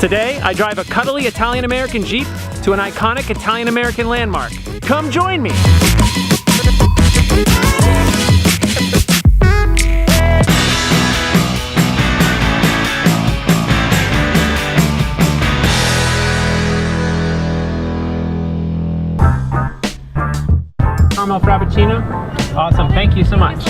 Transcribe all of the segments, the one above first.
Today, I drive a cuddly Italian-American Jeep to an iconic Italian-American landmark. Come join me! Caramel Frappuccino? Awesome, thank you so much.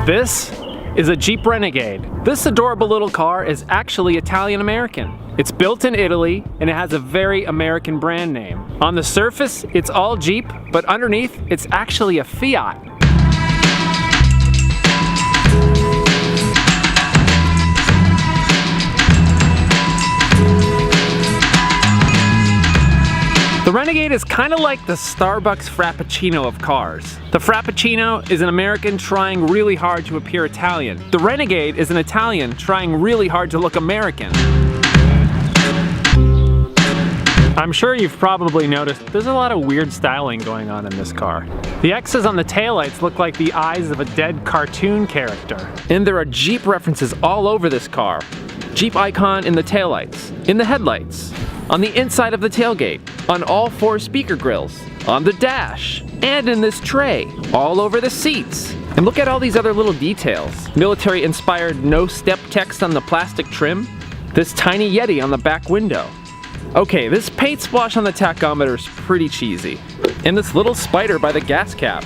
This is a Jeep Renegade. This adorable little car is actually Italian-American. It's built in Italy and it has a very American brand name. On the surface, it's all Jeep, but underneath, it's actually a Fiat. The Renegade is kind of like the Starbucks Frappuccino of cars. The Frappuccino is an American trying really hard to appear Italian. The Renegade is an Italian trying really hard to look American. I'm sure you've probably noticed there's a lot of weird styling going on in this car. The X's on the taillights look like the eyes of a dead cartoon character. And there are Jeep references all over this car. Jeep icon in the taillights, in the headlights, on the inside of the tailgate, on all 4 speaker grills, on the dash, and in this tray, all over the seats. And look at all these other little details. Military-inspired no-step text on the plastic trim, this tiny Yeti on the back window. Okay, this paint splash on the tachometer is pretty cheesy. And this little spider by the gas cap.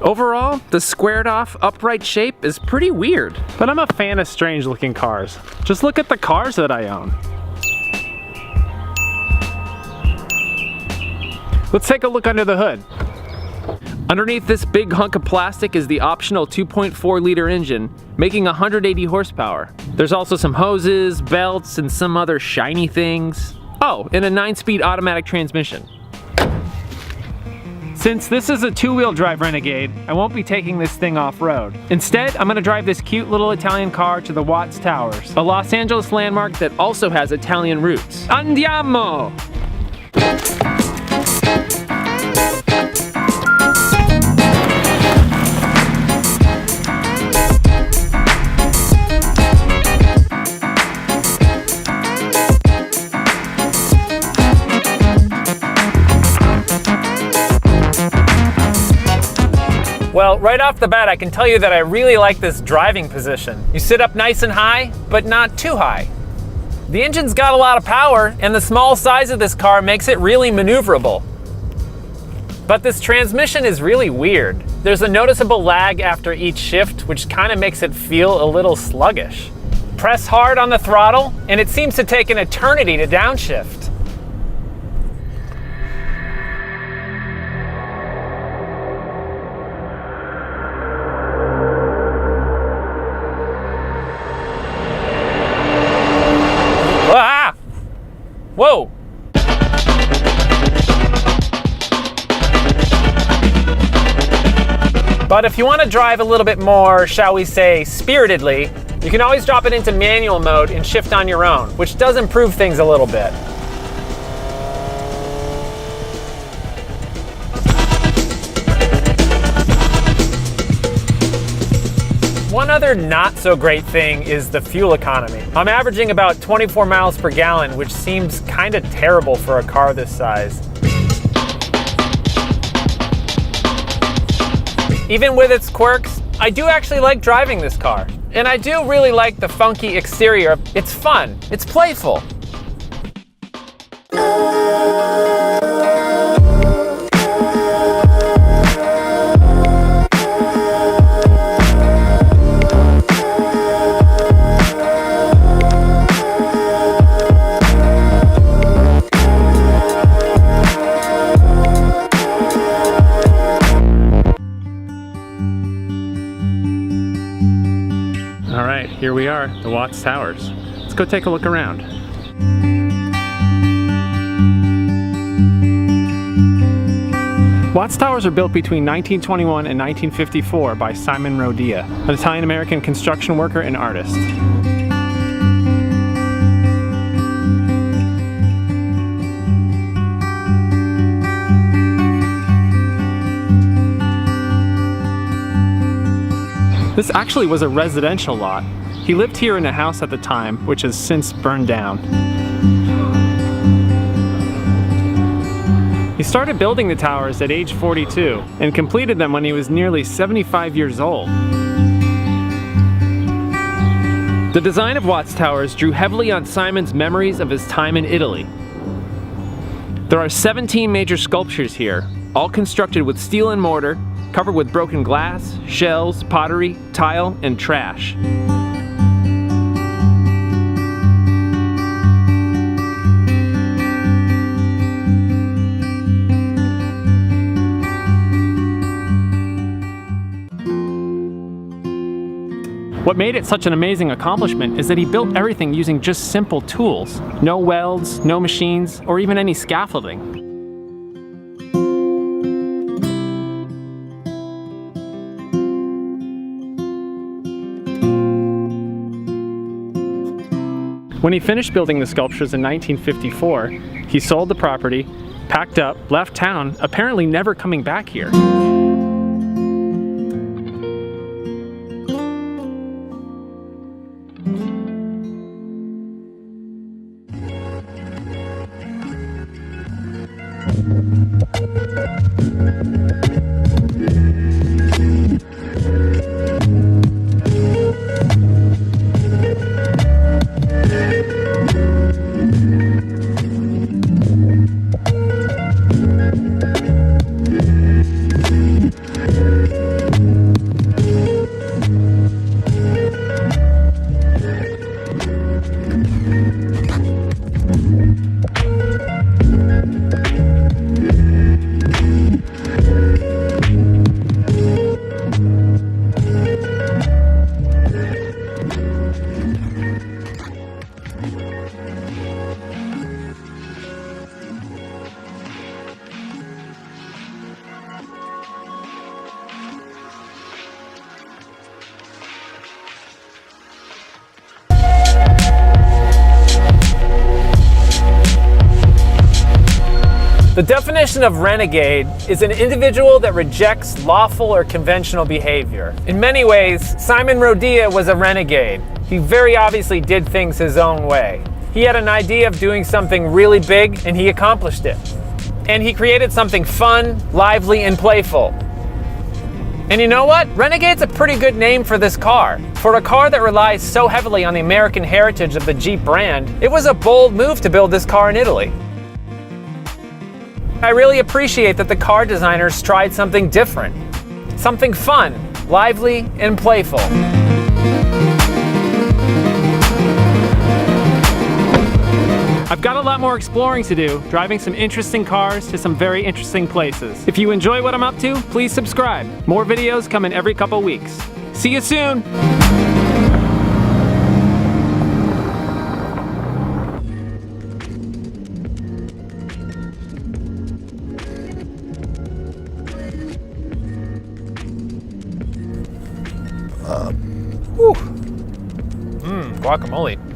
Overall, the squared off upright shape is pretty weird. But I'm a fan of strange looking cars. Just look at the cars that I own. Let's take a look under the hood. Underneath this big hunk of plastic is the optional 2.4 liter engine, making 180 horsepower. There's also some hoses, belts, and some other shiny things. Oh, and a 9-speed automatic transmission. Since this is a 2-wheel drive Renegade, I won't be taking this thing off-road. Instead, I'm gonna drive this cute little Italian car to the Watts Towers, a Los Angeles landmark that also has Italian roots. Andiamo! Well, right off the bat, I can tell you that I really like this driving position. You sit up nice and high, but not too high. The engine's got a lot of power, and the small size of this car makes it really maneuverable. But this transmission is really weird. There's a noticeable lag after each shift, which kind of makes it feel a little sluggish. Press hard on the throttle, and it seems to take an eternity to downshift. Whoa! But if you want to drive a little bit more, shall we say, spiritedly, you can always drop it into manual mode and shift on your own, which does improve things a little bit. One other not so great thing is the fuel economy. I'm averaging about 24 miles per gallon, which seems kind of terrible for a car this size. Even with its quirks, I do actually like driving this car. And I do really like the funky exterior. It's fun, it's playful. All right, here we are, the Watts Towers. Let's go take a look around. Watts Towers are built between 1921 and 1954 by Simon Rodia, an Italian-American construction worker and artist. This actually was a residential lot. He lived here in a house at the time, which has since burned down. He started building the towers at age 42 and completed them when he was nearly 75 years old. The design of Watt's towers drew heavily on Simon's memories of his time in Italy. There are 17 major sculptures here, all constructed with steel and mortar, covered with broken glass, shells, pottery, tile, and trash. What made it such an amazing accomplishment is that he built everything using just simple tools. No welds, no machines, or even any scaffolding. When he finished building the sculptures in 1954, he sold the property, packed up, left town, apparently never coming back here. The definition of renegade is an individual that rejects lawful or conventional behavior. In many ways, Simon Rodia was a renegade. He very obviously did things his own way. He had an idea of doing something really big, and he accomplished it. And he created something fun, lively, and playful. And you know what? Renegade's a pretty good name for this car. For a car that relies so heavily on the American heritage of the Jeep brand, it was a bold move to build this car in Italy. I really appreciate that the car designers tried something different. Something fun, lively, and playful. I've got a lot more exploring to do, driving some interesting cars to some very interesting places. If you enjoy what I'm up to, please subscribe. More videos coming every couple weeks. See you soon! Guacamole.